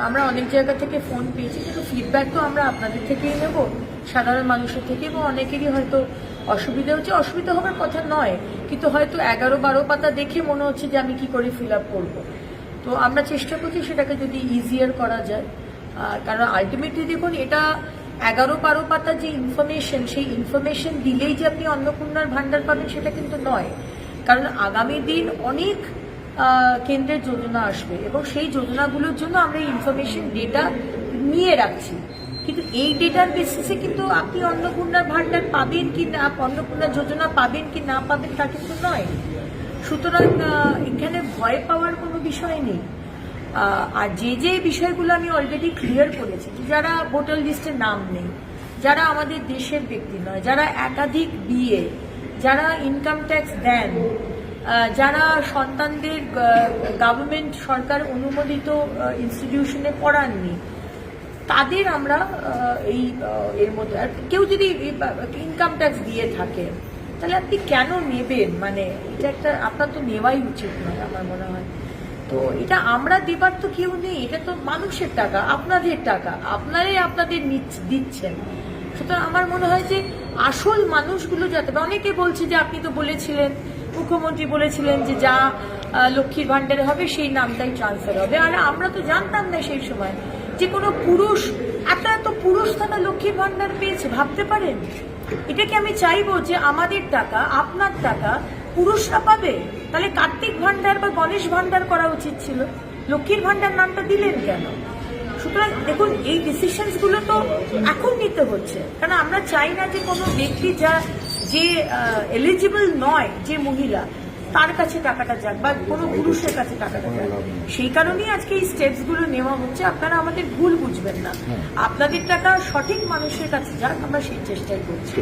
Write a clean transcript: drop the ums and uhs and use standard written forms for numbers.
আমরা অনেক জায়গা থেকে ফোন পেয়েছি, কিন্তু ফিডব্যাক তো আমরা আপনাদের থেকেই নেব, সাধারণ মানুষের থেকে, এবং অনেকেরই হয়তো অসুবিধা হচ্ছে। অসুবিধা হওয়ার কথা নয়, কিন্তু হয়তো 11-12 পাতা দেখে মনে হচ্ছে যে আমি কি করে ফিল আপ করবো। তো আমরা চেষ্টা করছি সেটাকে যদি ইজিয়ার করা যায়, কারণ আলটিমেটলি দেখুন, এটা 11-12 পাতা যে ইনফরমেশন, সেই ইনফরমেশন দিলেই যে আপনি অন্নপূর্ণার ভান্ডার পাবেন সেটা কিন্তু নয়। কারণ আগামী দিন অনেক কেন্দ্রের যোজনা আসবে, এবং সেই যোজনাগুলোর জন্য আমরা এই ইনফরমেশন ডেটা নিয়ে রাখছি, কিন্তু এই ডেটার বেসিসে কিন্তু আপনি অন্নপূর্ণার ভান্ডার পাবেন কি না, অন্নপূর্ণা যোজনা পাবেন কি না পাবেন তা কিন্তু নয়। সুতরাং এখানে ভয় পাওয়ার কোনো বিষয় নেই। আর যে বিষয়গুলো আমি অলরেডি ক্লিয়ার করেছি, যারা ভোটার লিস্টে নাম নেই, যারা আমাদের দেশের ব্যক্তি নয়, যারা একাধিক বিয়ে, যারা ইনকাম ট্যাক্স দেন, যারা সন্তানদের গভর্নমেন্ট সরকার অনুমোদিত ইনস্টিটিউশনে পড়াননি, তাদের আমরা এর মধ্যে, আর কেউ যদি ইনকাম ট্যাক্স দিয়ে থাকে তাহলে আপনি কেন নেবেন? মানে এটা একটা আপনার তো নেওয়াই উচিত নয় আমার মনে হয়। তো এটা আমরা দেবার তো কেউ নেই, এটা তো মানুষের টাকা, আপনাদের টাকা, আপনারাই আপনাদের দিচ্ছেন। সুতরাং আমার মনে হয় যে আসল মানুষগুলো যাতে, অনেকে বলছে যে আপনি তো বলেছিলেন, মুখ্যমন্ত্রী বলেছিলেন যে যা লক্ষ্মীর ভান্ডারে হবে সেই নামটাই ট্রান্সফার হবে, আর আমরা তো জানতাম না সেই সময় যে কোনো পুরুষ, আপনারা তো পুরুষ তারা লক্ষ্মীর ভান্ডার পেয়েছে, ভাবতে পারেন? এটাকে আমি চাইবো যে আমাদের টাকা, আপনার টাকা পুরুষরা পাবে? তাহলে কার্তিক ভান্ডার বা গণেশ ভান্ডার করা উচিত ছিল, লক্ষ্মীর ভান্ডার নামটা দিলেন কেন? সুতরাং দেখুন, এই ডিসিশনসগুলো তো এখন নিতে হচ্ছে, কারণ আমরা চাই না যে কোনো ব্যক্তি যে এলিজিবল নয়, যে মহিলা, তার কাছে টাকাটা যাক, বা কোনো পুরুষের কাছে টাকাটা যাক। সেই কারণেই আজকে এই স্টেপসগুলো নেওয়া হচ্ছে। আপনারা আমাদের ভুল বুঝবেন না, আপনাদের টাকা সঠিক মানুষের কাছে যাক, আমরা সেই চেষ্টাই করছি।